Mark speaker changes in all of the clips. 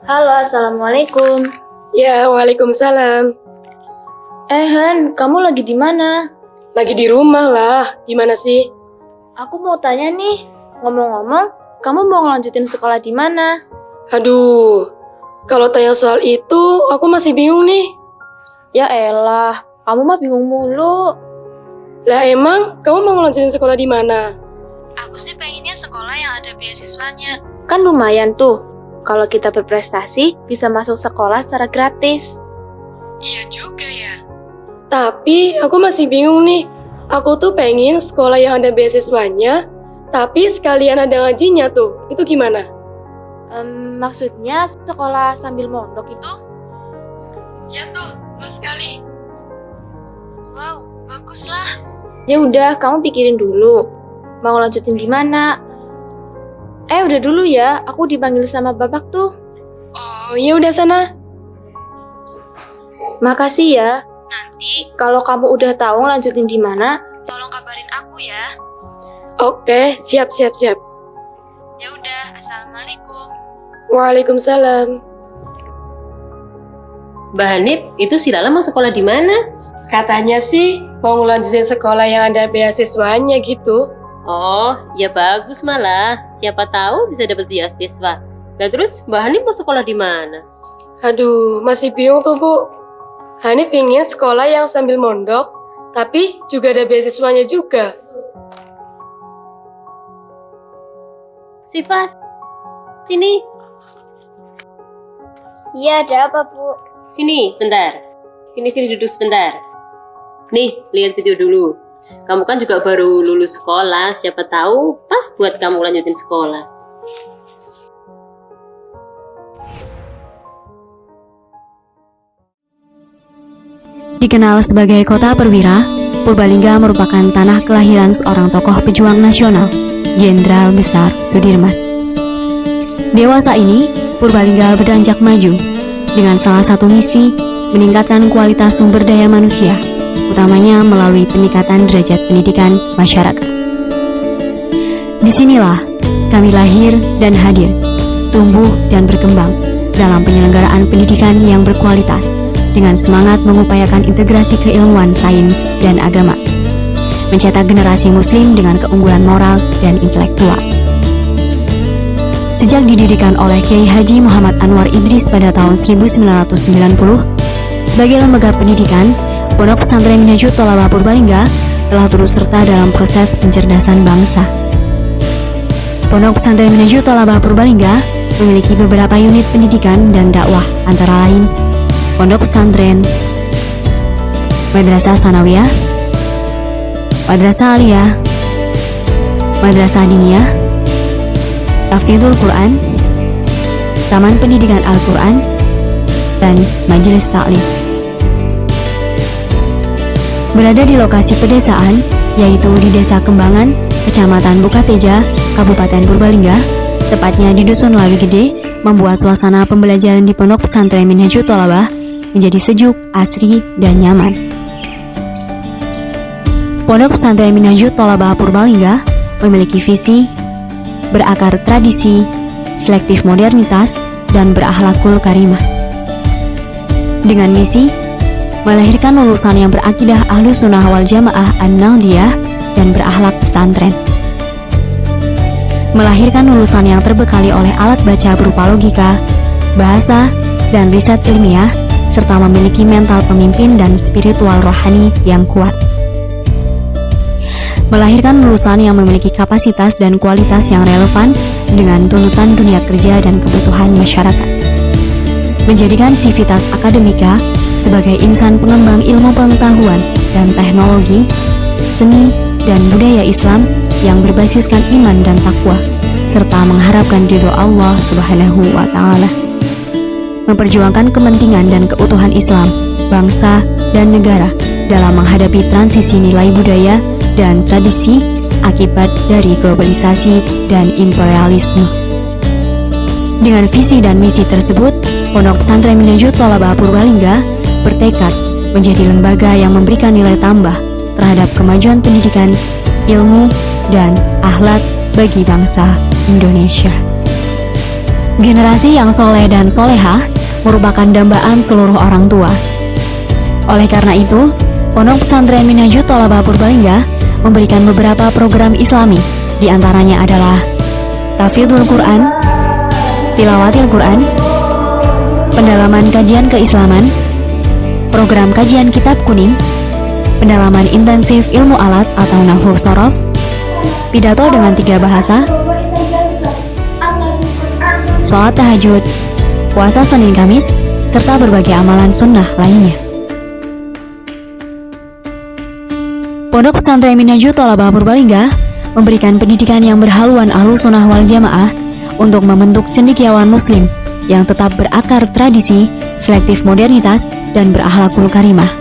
Speaker 1: Halo, Assalamualaikum.
Speaker 2: Ya, waalaikumsalam.
Speaker 1: Han, kamu lagi di mana?
Speaker 2: Lagi di rumah lah. Gimana sih?
Speaker 1: Aku mau tanya nih, ngomong-ngomong, kamu mau ngelanjutin sekolah di mana?
Speaker 2: Aduh, kalau tanya soal itu, aku masih bingung nih.
Speaker 1: Ya elah, kamu mah bingung mulu.
Speaker 2: Lah emang, kamu mau ngelanjutin sekolah di mana?
Speaker 1: Aku sih pengennya sekolah yang ada beasiswanya. Kan lumayan tuh. Kalau kita berprestasi, bisa masuk sekolah secara gratis.
Speaker 2: Iya juga ya. Tapi aku masih bingung nih. Aku tuh pengen sekolah yang ada beasiswanya, tapi sekalian ada ngajinya tuh. Itu gimana?
Speaker 1: Maksudnya sekolah sambil mondok itu?
Speaker 2: Ya tuh, bagus sekali.
Speaker 1: Wow, bagus lah. Ya udah, kamu pikirin dulu. Mau lanjutin di mana? Udah dulu ya, aku dipanggil sama bapak tuh.
Speaker 2: Oh, ya udah sana.
Speaker 1: Makasih ya. Nanti kalau kamu udah tahu lanjutin di mana, tolong kabarin aku ya.
Speaker 2: Oke, siap.
Speaker 1: Ya udah, assalamualaikum.
Speaker 2: Waalaikumsalam.
Speaker 3: Mbak Hanif, itu si Lala mau sekolah di mana?
Speaker 2: Katanya sih mau ngelanjutin sekolah yang ada beasiswanya gitu.
Speaker 3: Oh, ya bagus malah. Siapa tahu bisa dapat beasiswa. Nah terus Mbak Hanif mau sekolah di mana?
Speaker 2: Aduh, masih bingung tuh Bu. Hanif ingin sekolah yang sambil mondok, tapi juga ada beasiswanya juga.
Speaker 3: Siva, sini.
Speaker 1: Iya, ada apa Bu?
Speaker 3: Sini, bentar. Sini duduk sebentar. Nih, lihat video dulu. Kamu kan juga baru lulus sekolah, siapa tahu pas buat kamu lanjutin sekolah.
Speaker 4: Dikenal sebagai kota perwira, Purbalingga merupakan tanah kelahiran seorang tokoh pejuang nasional, Jenderal Besar Sudirman. Dewasa ini, Purbalingga beranjak maju dengan salah satu misi meningkatkan kualitas sumber daya manusia, utamanya melalui peningkatan derajat pendidikan masyarakat. Disinilah kami lahir dan hadir, tumbuh dan berkembang dalam penyelenggaraan pendidikan yang berkualitas dengan semangat mengupayakan integrasi keilmuan sains dan agama, mencetak generasi muslim dengan keunggulan moral dan intelektual. Sejak didirikan oleh Kiai Haji Muhammad Anwar Idris pada tahun 1990 sebagai lembaga pendidikan, Pondok Pesantren Minhajul Thalabah Purbalingga telah turut serta dalam proses pencerdasan bangsa. Pondok Pesantren Minhajul Thalabah Purbalingga memiliki beberapa unit pendidikan dan dakwah, antara lain Pondok Pesantren, Madrasah Sanawiyah, Madrasah Aliyah, Madrasah Diniyah, Hafidhul Quran, Taman Pendidikan Al-Quran, dan Majelis Taklim. Berada di lokasi pedesaan, yaitu di Desa Kembangan, Kecamatan Bukateja, Kabupaten Purbalingga, tepatnya di Dusun Lawi Gede, membuat suasana pembelajaran di Pondok Pesantren Minhajul Thalabah menjadi sejuk, asri, dan nyaman. Pondok Pesantren Minhajul Thalabah Purbalingga memiliki visi berakar tradisi, selektif modernitas, dan berakhlakul karimah. Dengan misi melahirkan lulusan yang berakidah Ahlus Sunnah wal Jamaah An-Naldiyah dan berakhlak pesantren. Melahirkan lulusan yang terbekali oleh alat baca berupa logika, bahasa, dan riset ilmiah, serta memiliki mental pemimpin dan spiritual rohani yang kuat. Melahirkan lulusan yang memiliki kapasitas dan kualitas yang relevan dengan tuntutan dunia kerja dan kebutuhan masyarakat. Menjadikan sivitas akademika sebagai insan pengembang ilmu pengetahuan dan teknologi, seni, dan budaya Islam yang berbasiskan iman dan takwa, serta mengharapkan ridho Allah Subhanahu wa Ta'ala. Memperjuangkan kepentingan dan keutuhan Islam, bangsa, dan negara dalam menghadapi transisi nilai budaya dan tradisi akibat dari globalisasi dan imperialisme. Dengan visi dan misi tersebut, Pondok Pesantren Minhajul Thalabah Purbalingga bertekad menjadi lembaga yang memberikan nilai tambah terhadap kemajuan pendidikan, ilmu, dan akhlak bagi bangsa Indonesia. Generasi yang soleh dan solehah merupakan dambaan seluruh orang tua. Oleh karena itu, Pondok Pesantren Minhajul Thalabah Purbalingga memberikan beberapa program Islami, di antaranya adalah Tahfidzul Quran, Tilawatil Quran, pendalaman kajian keislaman, program kajian kitab kuning, pendalaman intensif ilmu alat atau nahwu shorof, pidato dengan 3 bahasa, sholat tahajud, puasa Senin Kamis, serta berbagai amalan sunnah lainnya. Pondok Pesantren Minhajul Thalabah Purbalingga memberikan pendidikan yang berhaluan Ahlus Sunnah wal Jamaah untuk membentuk cendekiawan muslim yang tetap berakar tradisi, selektif modernitas, dan berakhlakul karimah.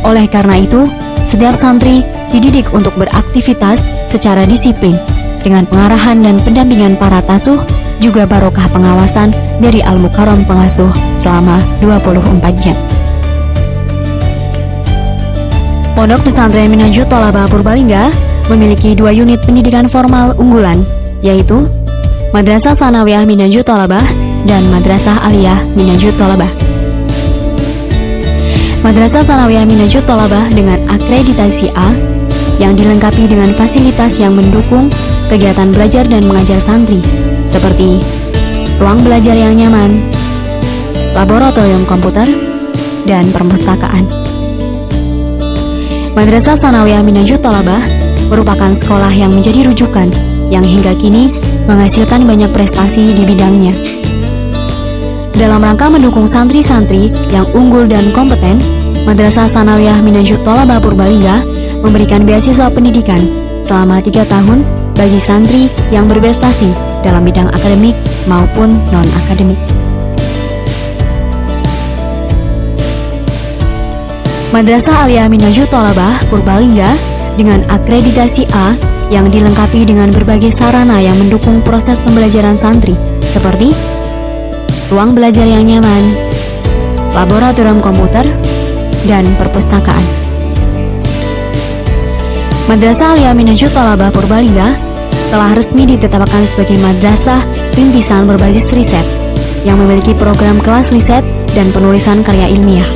Speaker 4: Oleh karena itu, setiap santri dididik untuk beraktivitas secara disiplin dengan pengarahan dan pendampingan para tasuh, juga barokah pengawasan dari Al-Mukarram pengasuh selama 24 jam. Pondok Pesantren Minhajul Thalabah Purbalingga memiliki 2 unit pendidikan formal unggulan, yaitu Madrasah Sanawiyah Minhajul Thalabah dan Madrasah Aliyah Minhajul Thalabah. Madrasah Sanawiyah Minhajul Thalabah dengan akreditasi A yang dilengkapi dengan fasilitas yang mendukung kegiatan belajar dan mengajar santri, seperti ruang belajar yang nyaman, laboratorium komputer, dan perpustakaan. Madrasah Sanawiyah Minhajul Thalabah merupakan sekolah yang menjadi rujukan yang hingga kini menghasilkan banyak prestasi di bidangnya. Dalam rangka mendukung santri-santri yang unggul dan kompeten, Madrasah Sanawiyah Minhajul Thalabah Purbalingga memberikan beasiswa pendidikan selama 3 tahun bagi santri yang berprestasi dalam bidang akademik maupun non-akademik. Madrasah Aliyah Minhajul Thalabah Purbalingga dengan akreditasi A yang dilengkapi dengan berbagai sarana yang mendukung proses pembelajaran santri, seperti ruang belajar yang nyaman, laboratorium komputer, dan perpustakaan. Madrasah Aliyah Minhajul Thalabah Purbalingga telah resmi ditetapkan sebagai madrasah rintisan berbasis riset yang memiliki program kelas riset dan penulisan karya ilmiah.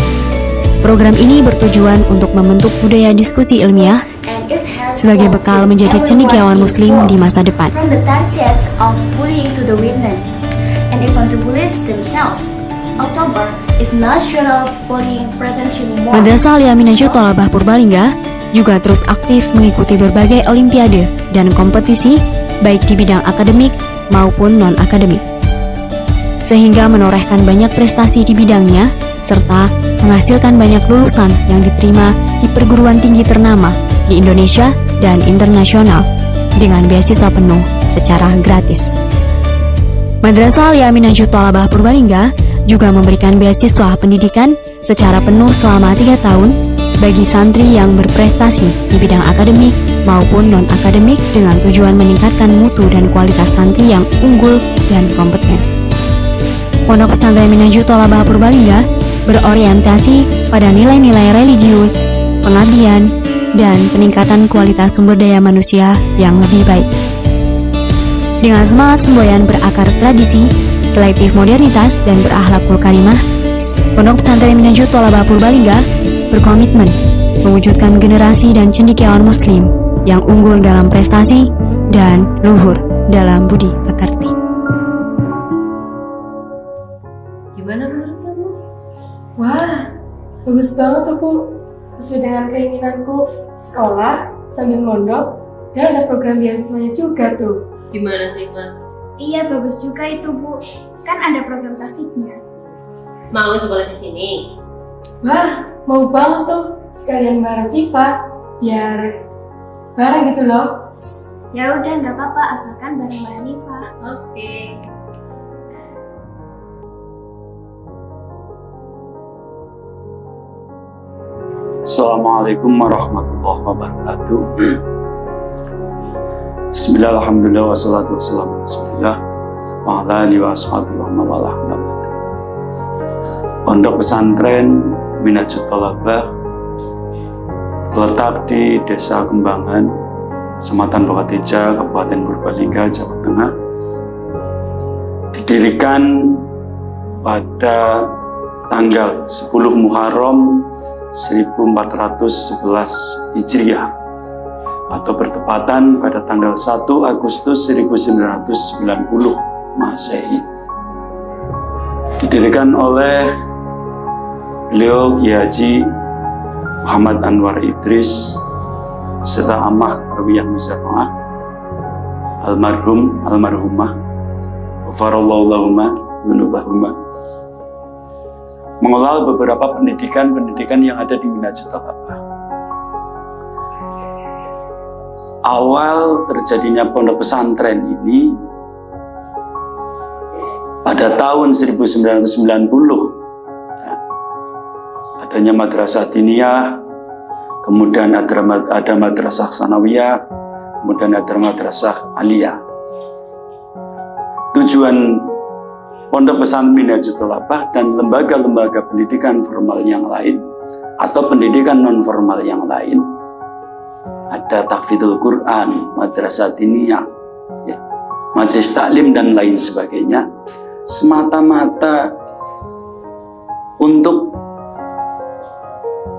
Speaker 4: Program ini bertujuan untuk membentuk budaya diskusi ilmiah sebagai bekal menjadi cendekiawan muslim di masa depan.
Speaker 5: From the targets of bullying to the witness and even to bullies themselves. October is National Bullying Prevention Month.
Speaker 4: Madrasah Aliyah Minhajul Thalabah Purbalingga juga terus aktif mengikuti berbagai olimpiade dan kompetisi baik di bidang akademik maupun non-akademik, sehingga menorehkan banyak prestasi di bidangnya serta menghasilkan banyak lulusan yang diterima di perguruan tinggi ternama di Indonesia dan internasional dengan beasiswa penuh secara gratis. Madrasah Aliyah Minhajul Thalabah Purbalingga juga memberikan beasiswa pendidikan secara penuh selama 3 tahun bagi santri yang berprestasi di bidang akademik maupun non-akademik dengan tujuan meningkatkan mutu dan kualitas santri yang unggul dan kompeten. Pondok Pesantren Minhajul Thalabah Purbalingga berorientasi pada nilai-nilai religius, pengabdian, dan peningkatan kualitas sumber daya manusia yang lebih baik. Dengan semangat semboyan berakar tradisi, selektif modernitas, dan berakhlakul karimah, Pondok Pesantren Minhajul Thalabah Purbalingga berkomitmen mewujudkan generasi dan cendekiawan muslim yang unggul dalam prestasi dan luhur dalam budi pekerti.
Speaker 2: Gimana menurut kamu? Wah, bagus banget tuh, Bu. Sesuai dengan keinginanku, sekolah sambil mondok, dan ada program beasiswanya juga tuh.
Speaker 3: Gimana sih, Ma?
Speaker 5: Iya, bagus juga itu, Bu. Kan ada program tahfidznya.
Speaker 3: Mau sekolah di sini?
Speaker 2: Wah, mau banget tuh. Sekalian bareng Siva, biar bareng gitu loh.
Speaker 5: Ya udah, nggak apa-apa, asalkan bareng Mbak Hanifah.
Speaker 3: Oke.
Speaker 6: Assalamualaikum warahmatullahi wabarakatuh. Bismillah, alhamdulillah, wassalatu wassalamu ala rasulillah wa ala alihi wa ashabihi wa mawalah. Pondok pesantren Minhajut Thalabah terletak di Desa Kembangan, Kecamatan Lokateja, Kabupaten Purbalingga, Jawa Tengah. Didirikan pada tanggal 10 Muharram 1411 Hijriah atau bertepatan pada tanggal 1 Agustus 1990 Masehi. Didirikan oleh beliau Kiai Haji Muhammad Anwar Idris serta Amah Tarbiyah Musyawarah almarhumah ghafarallahu lahuma dzunubahuma, mengelola beberapa pendidikan yang ada di Minhajut Thalabah. Awal terjadinya pondok pesantren ini pada tahun 1990, adanya madrasah diniyah, kemudian ada madrasah sanawiyah, kemudian ada madrasah aliyah. Tujuan pondok pesantren Minhajut Thalabah dan lembaga-lembaga pendidikan formal yang lain atau pendidikan non formal yang lain, ada tahfidzul Quran, madrasah diniyah, ya, majelis taklim dan lain sebagainya, semata-mata untuk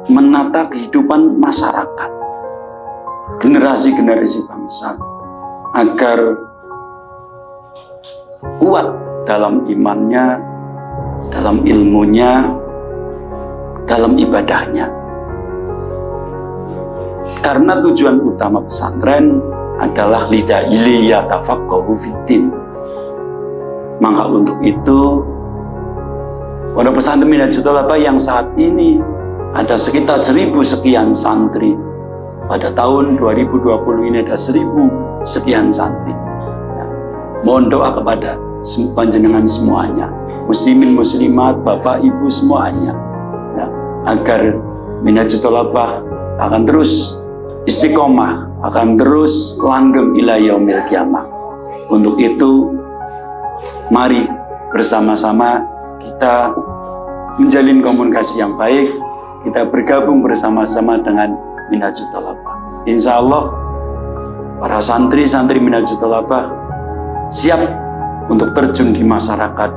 Speaker 6: menata kehidupan masyarakat, generasi-generasi bangsa, agar kuat dalam imannya, dalam ilmunya, dalam ibadahnya. Karena tujuan utama pesantren adalah liyatafaqahu fiddin. Maka untuk itu, pondok pesantren Minhajut Thalabah yang saat ini ada sekitar 1000 sekian santri. Pada tahun 2020 ini ada 1000 sekian santri. Mohon doa kepada panjenengan semuanya, muslimin muslimat, bapak ibu semuanya, ya, agar Minhajut Thalabah akan terus istiqomah, akan terus langgeng ila yaumil qiyamah. Untuk itu, mari bersama-sama kita menjalin komunikasi yang baik, kita bergabung bersama-sama dengan Minhajut Thalabah. Insya Allah para santri-santri Minhajut Thalabah siap untuk terjun di masyarakat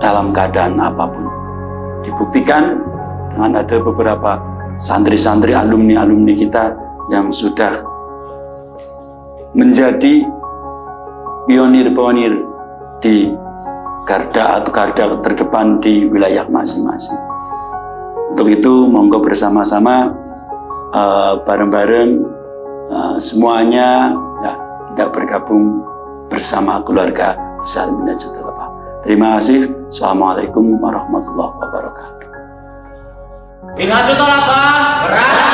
Speaker 6: dalam keadaan apapun. Dibuktikan dengan ada beberapa santri-santri alumni kita yang sudah menjadi pionir-pionir di garda terdepan di wilayah masing-masing. Untuk itu monggo bersama-sama bareng-bareng semuanya, ya, kita bergabung bersama keluarga besar Minhajut Thalabah. Terima kasih. Assalamualaikum warahmatullahi wabarakatuh.
Speaker 7: Minhajut Thalabah berat.